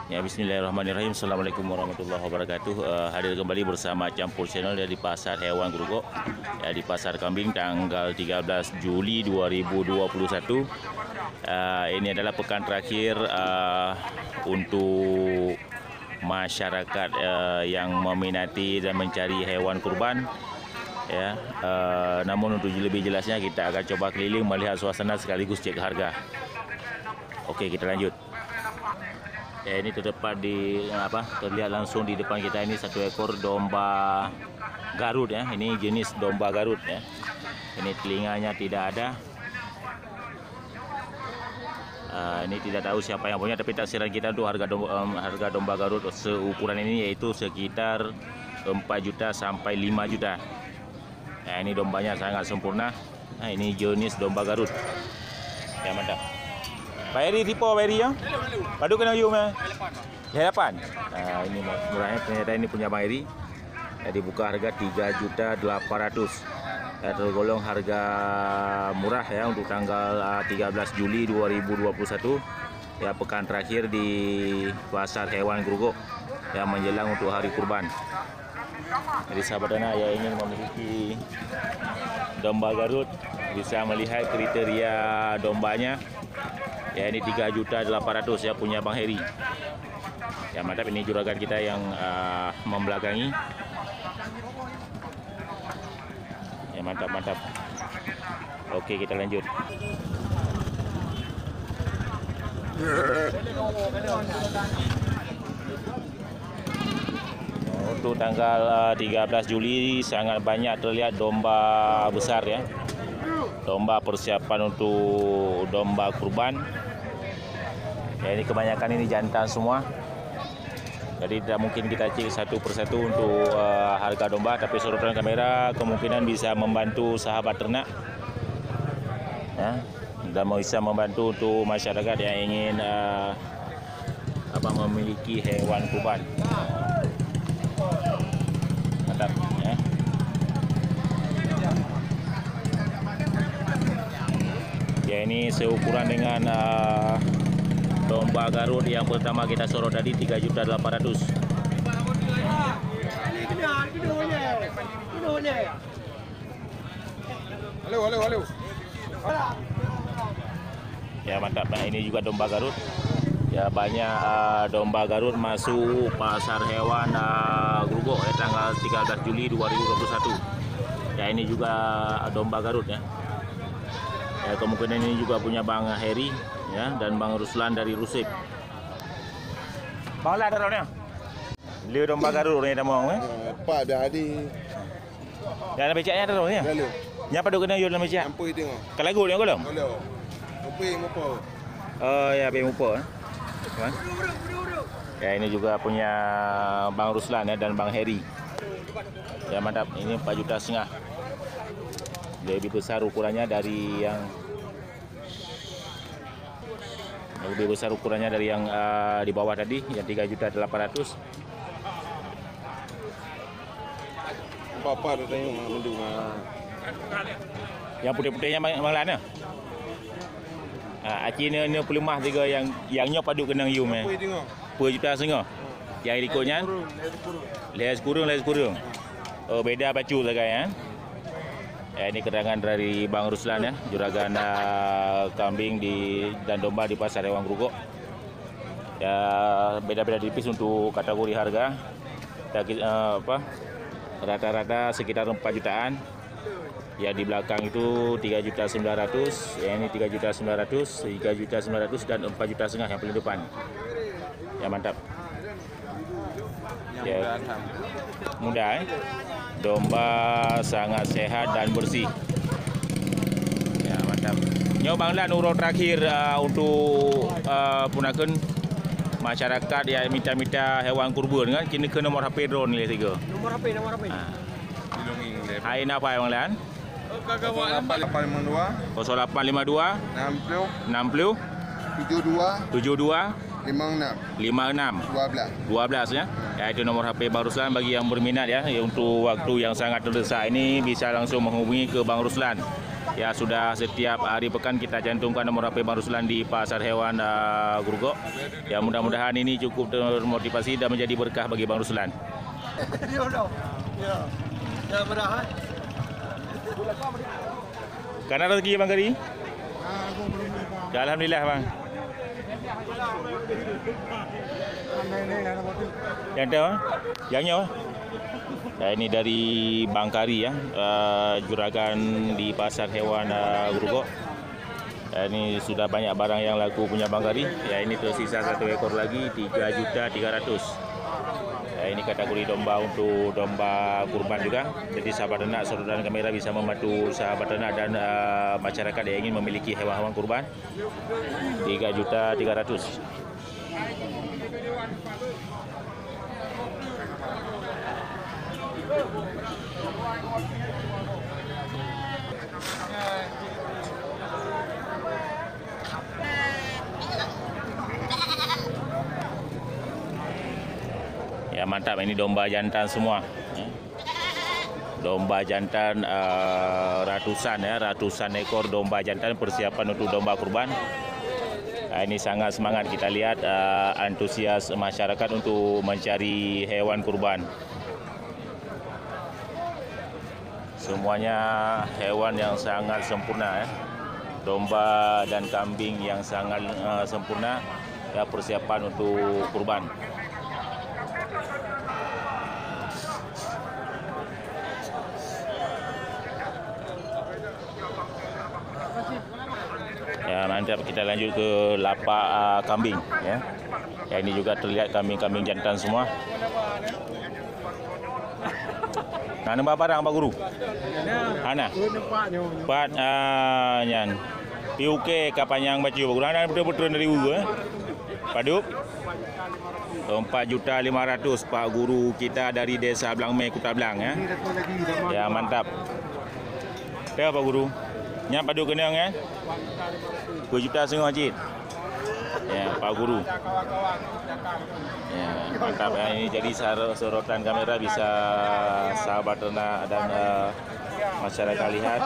Ya, bismillahirrahmanirrahim. Assalamualaikum warahmatullahi wabarakatuh. Hadir kembali bersama Campur Channel dari Pasar Hewan Grogol. Ya, di Pasar Kambing tanggal 13 Juli 2021. Ini adalah pekan terakhir untuk masyarakat yang meminati dan mencari hewan kurban. Ya, namun untuk lebih jelasnya kita akan coba keliling melihat suasana sekaligus cek harga. Oke, kita lanjut. Ya, ini terdapat terlihat langsung di depan kita ini satu ekor domba Garut ya. Ini jenis domba Garut ya. Ini telinganya tidak ada. Ini tidak tahu siapa yang punya, tapi taksiran kita untuk harga domba Garut seukuran ini yaitu sekitar 4 juta sampai 5 juta. Nah, ini dombanya sangat sempurna. Nah, ini jenis domba Garut. Ya, mantap. Pak Eri tipe Pak Eri ya? Padu kena you mah? 8. Nah, ini murahnya ternyata ini punya Bang Eri. Ya, dibuka harga 3.800.000. Ya, tergolong harga murah ya untuk tanggal 13 Juli 2021. Ya, pekan terakhir di Pasar Hewan Grogol yang menjelang untuk hari kurban. Jadi sahabat Dana yang ingin memiliki domba Garut bisa melihat kriteria dombanya. Ya, ini 3.800.000 ya, punya Bang Heri. Ya, mantap. Ini juragan kita yang membelakangi. Ya, mantap. Oke, kita lanjut. Untuk tanggal 13 Juli sangat banyak terlihat domba besar ya. Domba persiapan untuk domba kurban. Ya, ini kebanyakan ini jantan semua. Jadi tidak mungkin kita cek satu persatu untuk harga domba, tapi sorotan kamera kemungkinan bisa membantu sahabat ternak. Ya, dan bisa membantu untuk masyarakat yang ingin memiliki hewan kurban. Mantap ya. Ya, ini seukuran dengan domba Garut yang pertama kita sorot tadi 3.800.000. Halo. Ya, mantap. Nah, ini juga domba Garut. Ya, banyak domba Garut masuk Pasar Hewan Grogol ya, tanggal 13 Juli 2021. Ya, ini juga domba Garut ya. Ya, kemungkinan ini juga punya Bang Heri ya, dan Bang Ruslan dari Rusip. Bang lah darahnya. Liu domba Garut ni dah mau Pak dah ada. Ya, nak becaknya darahnya. Lalu. Nyapa duk kena you dalam becak? Campur tengok. Kalagu ni golong. Kalau. Kopi apa? Oh ya, be mupa. Ya, ini juga punya Bang Ruslan ya dan Bang Heri. Ya, mantap. Ini 4,5 juta. Lebih besar ukurannya dari yang di bawah tadi yang 3.800.000. Apa dah tengok mendung. Yang putih-putihnya Bang Lan ya? Aci ni pelemah tiga yang nyo padu kenang you meh. Kopi tengok. 2,5 juta. Yang ikutnya les kurung. Oh, beda pacu sagai ya. Ini keterangan dari Bang Ruslan ya, juragan kambing dan domba di Pasar Hewan Grogol. Ya, beda-beda tipis untuk kategori harga. Rata-rata sekitar 4 jutaan. Ya, di belakang itu 3.900.000, ya ini 3.900.000, 3.900.000 dan 4,5 juta yang paling depan. Ya, mantap. Ya, mudah domba sangat sehat dan bersih. Ya, mantap. Nyo Bang Lan urut terakhir untuk punakan masyarakat yang minta hewan kurban kan, kini ke nomor HP drone ni 3. Nomor HP. Hai apa Bang Lan? 0852 0852 60 72 72 56 12 ya. Ya, itu nomor HP Bang Ruslan bagi yang berminat ya, untuk waktu yang sangat terdesak ini bisa langsung menghubungi ke Bang Ruslan. Ya, sudah setiap hari pekan kita cantumkan nomor HP Bang Ruslan di Pasar Hewan Grogol. Ya, mudah-mudahan ini cukup termotivasi dan menjadi berkah bagi Bang Ruslan. Karena rezeki Bang Kari? Alhamdulillah Bang. Yang tahu? Yang nyawa? Nah, ini dari Bang Kari ya, juragan di Pasar Hewan Grogol. Ini sudah banyak barang yang laku punya Bang Kari. Ya, ini tersisa 1 ekor lagi, 3.300.000. Ya, ini kategori domba untuk domba kurban juga. Jadi sahabat ternak, saudara kamera bisa membantu sahabat ternak dan masyarakat yang ingin memiliki hewan-hewan kurban. 3.300.000. Ya, mantap, ini domba jantan semua. Domba jantan ratusan ekor domba jantan persiapan untuk domba kurban. Ini sangat semangat kita lihat antusias masyarakat untuk mencari hewan kurban. Semuanya hewan yang sangat sempurna ya. Domba dan kambing yang sangat sempurna ya, persiapan untuk kurban. Ya, mantap, kita lanjut ke lapak kambing ya. Ya, ini juga terlihat kambing-kambing jantan semua. Nah, nampak barang Pak Guru? Ana. Pat nyan. PUK kapanyang baju Pak Guru. Ana betul-betul dari Guru Paduk. 4.500.000 Pak Guru kita dari Desa Blangme, Kota Blang ya. Ya, mantap. Ya Pak Guru. Nya Paduk kenang ya. 2,5 juta cik. Ya, Pak Guru. Ya, mantap ya. Ini jadi sorotan kamera, bisa sahabat ternak dan masyarakat lihat.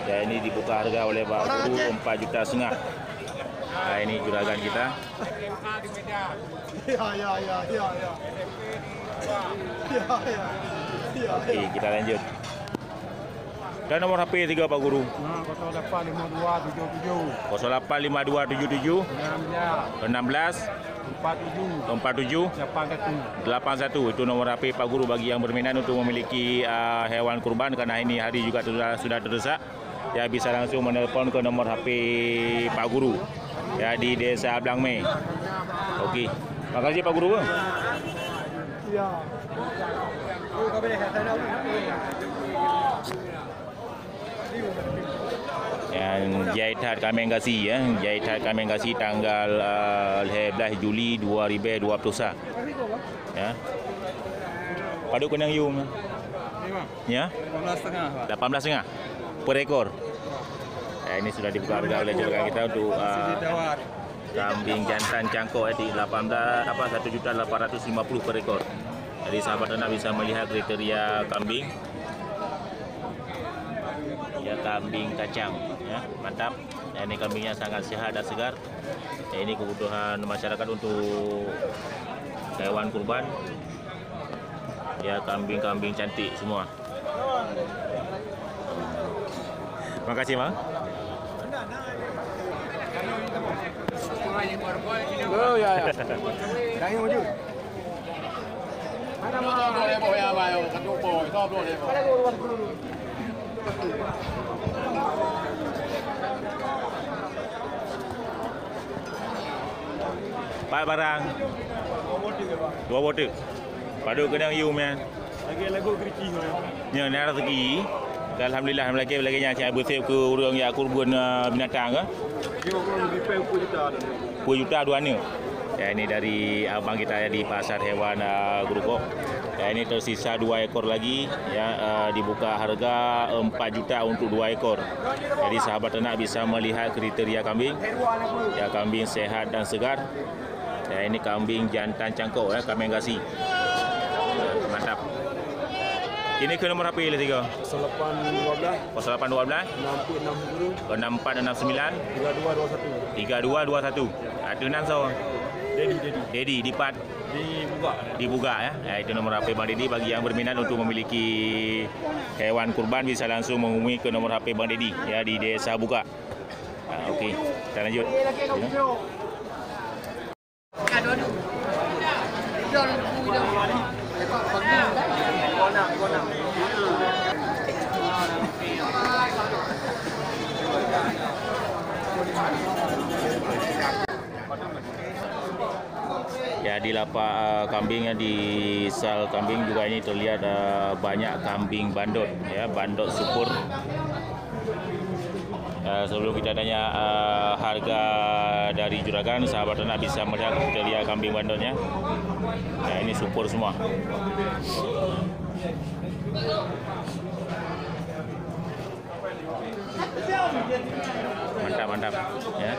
Ya, ini dibuka harga oleh Pak Guru 4,5 juta. Nah, ini juragan kita. Oke, kita lanjut. Dan nomor HP 3 Pak Guru. 085277 085277 16 47 81. Itu nomor HP Pak Guru bagi yang berminat untuk memiliki hewan kurban, karena ini hari juga sudah terdesak. Ya, bisa langsung menelpon ke nomor HP Pak Guru ya di Desa Blangme. Oke. Makasih Pak Guru. Ya. Yang Jaitat Kamengasi ya, Jaitat Kamengasi tanggal 11 Juli 2020 ya. Paduk kenang yum ya 18,5 per ekor. Ya, ini sudah dibuka harga oleh juragan kita untuk kambing jantan cangkok di 1.850.000 per ekor. Jadi sahabat ternak bisa melihat kriteria kambing. Ya, kambing kacang ya, mantap. Ya, ini kambingnya sangat sehat dan segar. Ya, ini kebutuhan masyarakat untuk hewan kurban. Ya, kambing-kambing cantik semua. Makasih Bang. Oh ya. Yang wujud. Mana mau ya bayo katu po, ito po dito. Pak barang. 2 botik. Paduk kenang you man. Lagi lagu keriki ho. Nya ni rezeki. Alhamdulillah lagi nya bersih ke urang ya kurban binatang ke. Yo lebih 10 juta. 10 juta duanya. Ya, ini dari abang kita ya di Pasar Hewan Grogol. Ya, ini tersisa 2 ekor lagi ya, dibuka harga 4 juta untuk 2 ekor. Jadi sahabat ternak bisa melihat kriteria kambing. Ya, kambing sehat dan segar. Ya, ini kambing jantan cangkok ya, Kamengasi. Ya, mantap. Ini ke nombor HP le 3. 0812 0812 6469 6469 3221. 3221. Ada nan so. Dedi dipat dibuka ya. Itu nombor HP Bang Dedi bagi yang berminat untuk memiliki hewan kurban bisa langsung menghubungi ke nomor HP Bang Dedi ya di Desa Buka. Okey, kita lanjut. Ya di lapak kambing ya, di sal kambing juga ini terlihat banyak kambing bandot ya, bandot supur. Sebelum kita tanya harga dari juragan, sahabat ternak bisa melihat kita lihat kambing bandotnya. Ya, ini supur semua. Mantap ya.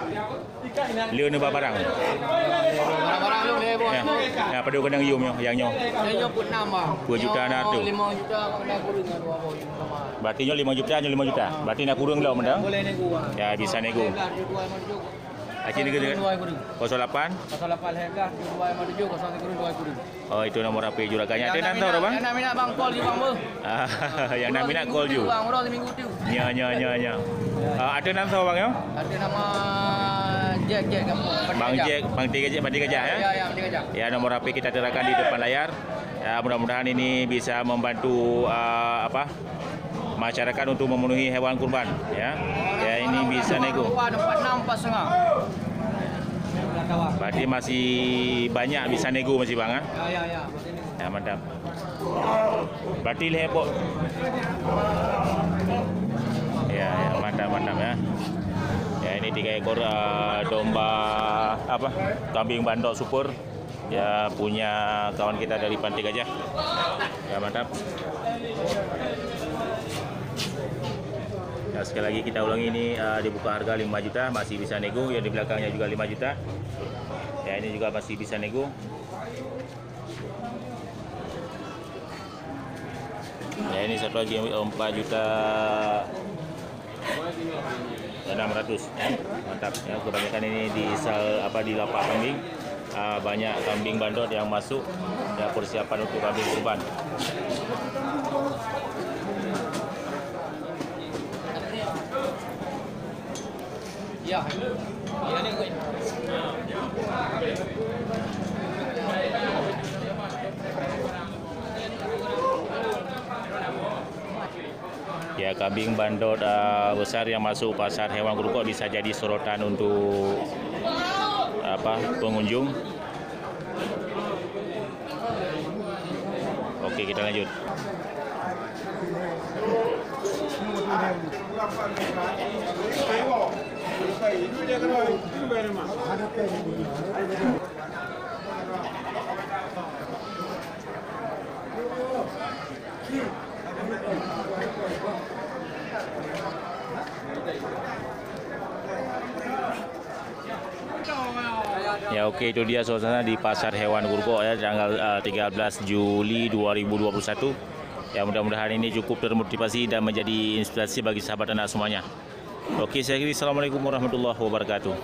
Liu ni barang. Barang lu ni bos. Ya, pada kena yum yang nyo. Yang pun nama. 2 juta nak tu. 5 juta kena kurang dengan 2 juta. Berarti nyo 5 juta, nyo 5 juta. Berarti nak kurang dah mendang. Boleh nego. Ya, bisa nego. Acik nego. 08 08 harga 257 032. Oh, itu nomor HP juragannya. Ada nan tahu bang? Yang nak minat bang call je bang bang. Yang nak minat call je. Bang, murah seminggu tu. Ya. Ada nan tahu bang ya? Ada nama Jack kamu. Bang Jack, Bang Tiga Gajah ya? Ya, Tiga Gajah. Ya, nomor HP kita terakan di depan layar. Ya, mudah-mudahan ini bisa membantu masyarakat untuk memenuhi hewan kurban ya. Ya, ini bisa nego. 46 pas setengah. Berarti masih banyak bisa nego masih bang ah? Ya. Ya, mantap. Berarti lebok. Ya, mantap ya. Ya, ini 3 ekor domba kambing bandot super. Ya, punya kawan kita dari Pantai Gajah. Ya, mantap. Ya, sekali lagi kita ulangi, ini dibuka harga 5 juta, masih bisa nego. Yang di belakangnya juga 5 juta. Ya, ini juga masih bisa nego. Ya, ini satu lagi 4 juta 600. Mantap ya, kebanyakan ini di di lapak kambing. Banyak kambing bandot yang masuk ya, persiapan untuk kambing kurban. Ya. Ya ni gue. Ya, kambing bandot besar yang masuk pasar hewan kurban bisa jadi sorotan untuk pengunjung. Oke, kita lanjut. Ya, oke, itu dia suasana di pasar hewan Gurko ya, tanggal 13 Juli 2021. Ya, mudah-mudahan ini cukup termotivasi dan menjadi inspirasi bagi sahabat anak semuanya. Oke, saya kira assalamualaikum warahmatullahi wabarakatuh.